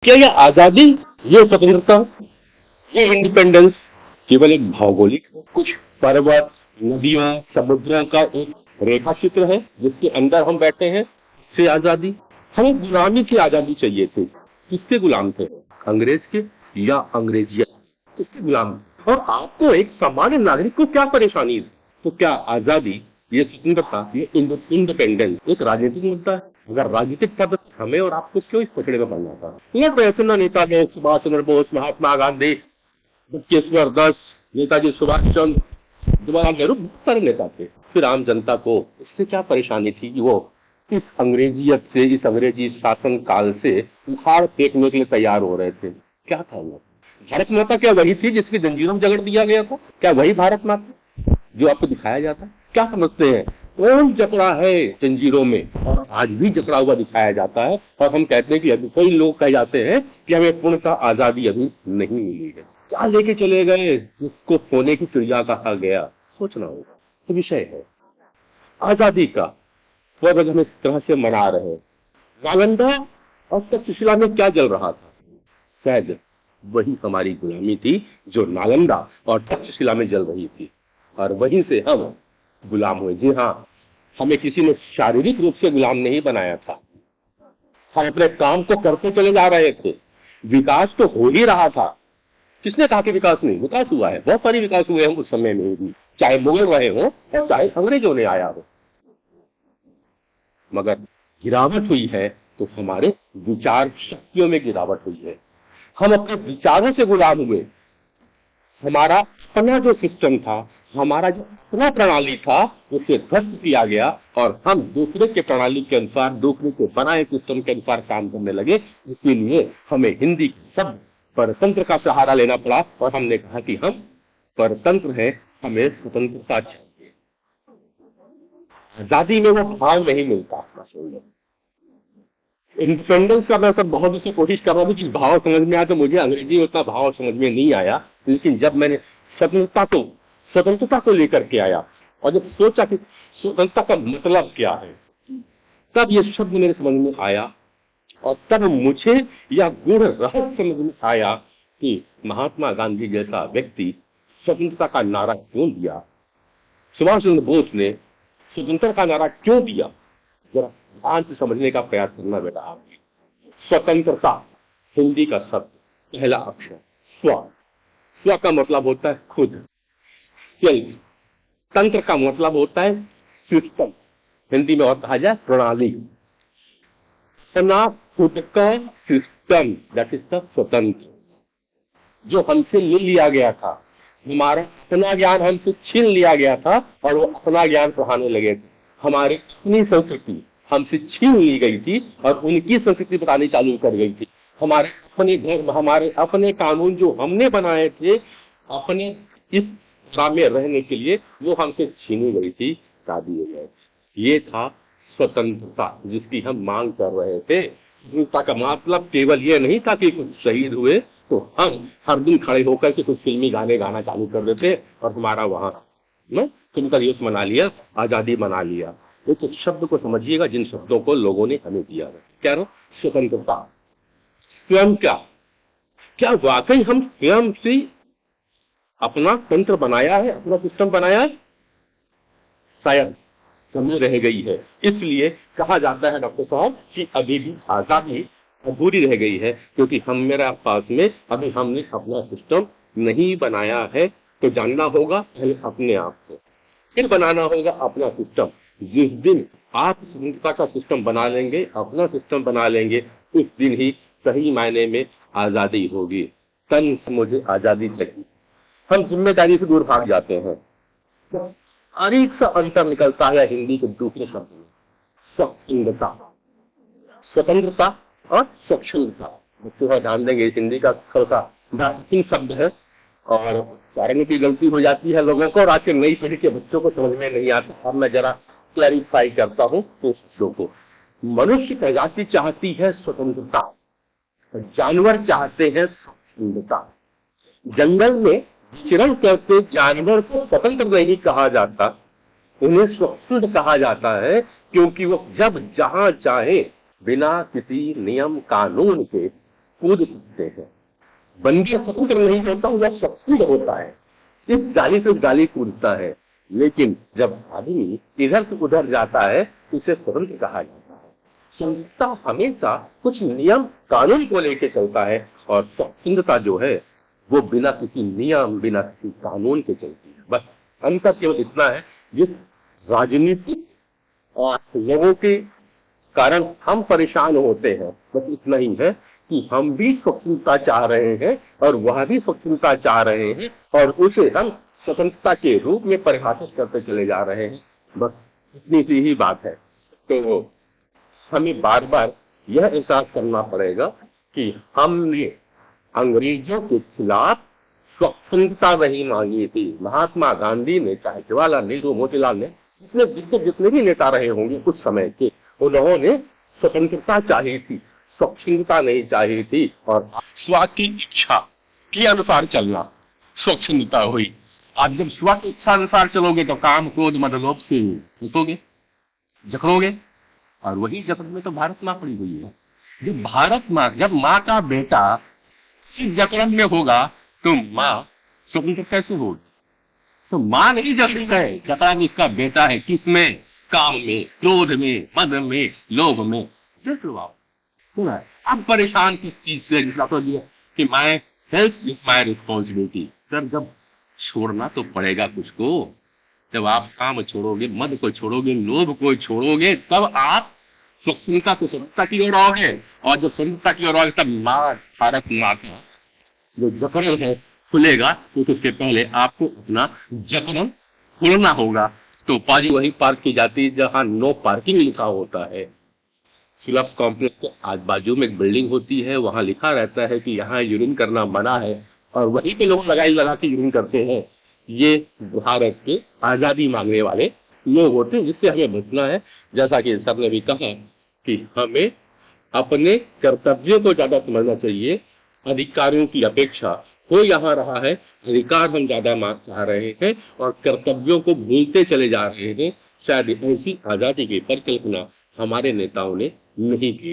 क्या ये आजादी, ये स्वतंत्रता, ये इंडिपेंडेंस केवल एक भौगोलिक कुछ पर्वत, नदियों, समुद्रों का एक रेखा चित्र है जिसके अंदर हम बैठे हैं? से आजादी, हमें गुलामी की आजादी चाहिए थी। किसके गुलाम थे? अंग्रेज के या अंग्रेजियत? किसके गुलाम? और आपको एक सामान्य नागरिक को क्या परेशानी थी? तो क्या आजादी, ये स्वतंत्रता, ये इंडिपेंडेंस एक राजनीतिक मुद्दा है? अगर राजनीतिक था तो हमें और आपको क्यों इस पकड़े में पड़ना था? ये फैसला नेता लोग सुभाष चंद्र बोस, महात्मा गांधी, बटुकेश्वर दास, नेताजी सुभाष चंद्र, जवाहरलाल नेहरू, बहुत सारे नेता थे। फिर आम जनता को इससे क्या परेशानी थी कि वो इस अंग्रेजियत से, इस अंग्रेजी शासन काल से उखाड़ फेंकने के लिए तैयार हो रहे थे? क्या था वो? भारत माता क्या वही थी जिसकी जंजीरों में जकड़ दिया गया था? क्या वही भारत माता जो आपको दिखाया जाता है? क्या समझते हैं? कौन जकड़ा है जंजीरों में और आज भी जकड़ा हुआ दिखाया जाता है? और हम कहते हैं कि अभी कई लोग कह जाते हैं कि हमें पूर्णतः आजादी अभी नहीं मिली है। क्या लेके चले गए जिसको सोने की चिड़िया कहा गया? सोचना होगा। तो विषय है आजादी का, वह हम इस तरह से मना रहे। नालंदा और तक्षशिला में क्या जल रहा था? शायद वही हमारी गुलामी थी जो नालंदा और तक्षशिला में जल रही थी, और वहीं से हम गुलाम हुए। जी हाँ, हमें किसी ने शारीरिक रूप से गुलाम नहीं बनाया था। हम अपने काम को करते चले जा रहे थे, विकास तो हो ही रहा था। किसने कहा कि विकास नहीं? विकास हुआ है, बहुत सारी विकास हुए हैं उस समय में भी, चाहे मुगल रहे हो और चाहे अंग्रेजों ने आया हो। मगर गिरावट हुई है तो हमारे विचार शक्तियों में गिरावट हुई है। हम अपने विचारों से गुलाम हुए। हमारा अपना जो सिस्टम था, हमारा जो अपना प्रणाली था, उसे ध्वस्त किया गया और हम दूसरे के प्रणाली के अनुसार, दूसरे के बनाए सिस्टम के अनुसार काम करने लगे। इसीलिए हमें हिंदी शब्द परतंत्र का सहारा लेना पड़ा और हमने कहा कि हम परतंत्र हैं, हमें स्वतंत्रता चाहिए। आजादी में वो भाव नहीं मिलता। इंडिपेंडेंस का मैं सब बहुत उसकी कोशिश कर रहा हूँ कि भाव समझ में आया, तो मुझे अंग्रेजी उतना भाव समझ में नहीं आया। लेकिन जब मैंने स्वतंत्रता को लेकर के आया और जब सोचा कि स्वतंत्रता का मतलब क्या है, तब ये शब्द मेरे समझ में आया और तब मुझे यह गूढ़ रहस्य समझ में आया कि महात्मा गांधी जैसा व्यक्ति स्वतंत्रता का नारा क्यों दिया, सुभाष चंद्र बोस ने स्वतंत्रता का नारा क्यों दिया। जरा ध्यान से समझने का प्रयास करना बेटा। आप स्वतंत्रता, हिंदी का शब्द, पहला अक्षर स्व। स्व का मतलब होता है खुद, सेल्फ। तंत्र का मतलब होता है सिस्टम, हिंदी में और कहा जाए प्रणाली। अपना खुद का सिस्टम, दैट इज द स्वतंत्र, जो हमसे ले लिया गया था। हमारा अपना ज्ञान हमसे छीन लिया गया था और वो अपना ज्ञान पढ़ाने लगे थे। हमारी अपनी संस्कृति हमसे छीन ली गई थी और उनकी संस्कृति बतानी चालू कर गई थी। हमारे अपने धर्म, हमारे अपने कानून जो हमने बनाए थे अपने इस राह में रहने के लिए, वो हमसे छीनी गई थी, हटा दिए गए। ये था स्वतंत्रता जिसकी हम मांग कर रहे थे। स्वतंत्रता का मतलब केवल ये नहीं था कि कुछ शहीद हुए तो हम हर दिन खड़े होकर के कुछ फिल्मी गाने गाना चालू कर देते और हमारा वहां स्वतंत्रता दिवस मना लिया, आजादी मना लिया। एक शब्द को समझिएगा जिन शब्दों को लोगों ने हमें दिया है। क्या रो? स्वतंत्रता। स्वयं क्या? क्या वाकई हम स्वयं से अपना तंत्र बनाया है, अपना सिस्टम बनाया है? शायद कमी रह गई है। इसलिए कहा जाता है डॉक्टर साहब कि अभी भी आजादी अधूरी रह गई है, क्योंकि हम मेरे पास में अभी हमने अपना सिस्टम नहीं बनाया है। तो जानना होगा पहले अपने आप को, फिर बनाना होगा अपना सिस्टम। जिस दिन आप स्वतंत्रता का सिस्टम बना लेंगे, अपना सिस्टम बना लेंगे, उस दिन ही सही मायने में आजादी होगी। तन से मुझे आजादी चाहिए। हम जिम्मेदारी से दूर भाग जाते हैं। अनेक सा अंतर निकलता है हिंदी के दूसरे शब्द में, स्वतंत्रता, स्वतंत्रता और स्वच्छंदता। बच्चों ध्यान देंगे, इस हिंदी का थोड़ा सा प्राचीन शब्द है और उच्चारण की गलती हो जाती है लोगों को और आज के नई पीढ़ी के बच्चों को समझ में नहीं आता। अब मैं जरा क्लैरिफाई करता हूं तो शब्दों को। मनुष्य प्रजाति चाहती है स्वतंत्रता, जानवर चाहते हैं स्वतंत्रता। जंगल में विचरण करते जानवर को स्वतंत्र नहीं कहा जाता, उन्हें स्वतंत्र कहा जाता है, क्योंकि वो जब जहां चाहे बिना किसी नियम कानून के कूद सकते हैं। बंदी स्वतंत्र नहीं होता, वह स्वतंत्र होता है, इस गाली से उस गाली कूदता है। लेकिन जब आदमी इधर से उधर जाता है तो उसे स्वतंत्र कहा जाता है। स्वतंत्रता हमेशा कुछ नियम कानून को लेकर चलता है, और स्वतंत्रता जो है वो बिना किसी नियम, बिना किसी कानून के चलती है। बस अंतर केवल इतना है, जिस राजनीतिक और लोगों के कारण हम परेशान होते हैं, बस इतना ही है कि हम भी स्वतंत्रता चाह रहे हैं और वह भी स्वतंत्रता चाह रहे हैं, और उसे हम स्वतंत्रता के रूप में परिभाषित करते चले जा रहे हैं। बस इतनी सी ही बात है। तो हमें बार बार यह एहसास करना पड़ेगा कि हमने अंग्रेजों के खिलाफ स्वतंत्रता नहीं मांगी थी। महात्मा गांधी ने, चाहे जवाहरलाल नेहरू, मोतीलाल नेहरू, जितने भी नेता रहे होंगे उस समय के, उन्होंने स्वतंत्रता चाही थी, स्वतंत्रता नहीं चाही थी। और स्व की इच्छा के अनुसार चलना स्वतंत्रता हुई। आप जब स्व की इच्छा अनुसार चलोगे तो काम, क्रोध, मद, लोभ से रुकोगे, जकड़ोगे, और वही जकड़ में तो भारत माँ पड़ी हुई है। जब माँ का बेटा इस जकड़न में होगा तो माँ स्वतंत्र कैसे होगी? तो माँ नहीं जकड़ी है, जकड़न इसका बेटा है। किसमें? काम में, क्रोध में, मद में, लोभ में। देख लो आप, सुना है? अब परेशान किस चीज से कि my health is my responsibility. Sir, जब छोड़ना तो पड़ेगा कुछ को। जब आप काम छोड़ोगे, मद को छोड़ोगे, लोभ को छोड़ोगे, तब आप स्वतंत्रता से स्वतंत्रता की ओर आओगे। और जब स्वतंत्रता की ओर आओगे तब माँ, भारत माँ का जो जकड़न है खुलेगा, तो उसके पहले आपको अपना जकड़न खोलना होगा। तो पाजी वही पार्क की जाती है जहां नो पार्किंग लिखा होता है। फिलअप कॉम्प्लेक्स के आज बाजू में एक बिल्डिंग होती है, वहां लिखा रहता है कि यहाँ यूरिन करना मना है, और वहीं पे लोग लगा के यूरिन करते हैं। ये भारत के आजादी मांगने वाले लोग होते हैं, जिससे हमें बचना है। जैसा कि सर ने भी कहा कि हमें अपने कर्तव्यों को ज्यादा समझना चाहिए, अधिकारियों की अपेक्षा हो यहाँ रहा है। अधिकार हम ज्यादा मांग चाह रहे हैं और कर्तव्यों को भूलते चले जा रहे हैं। शायद ऐसी आजादी की परिकल्पना हमारे नेताओं ने नहीं की।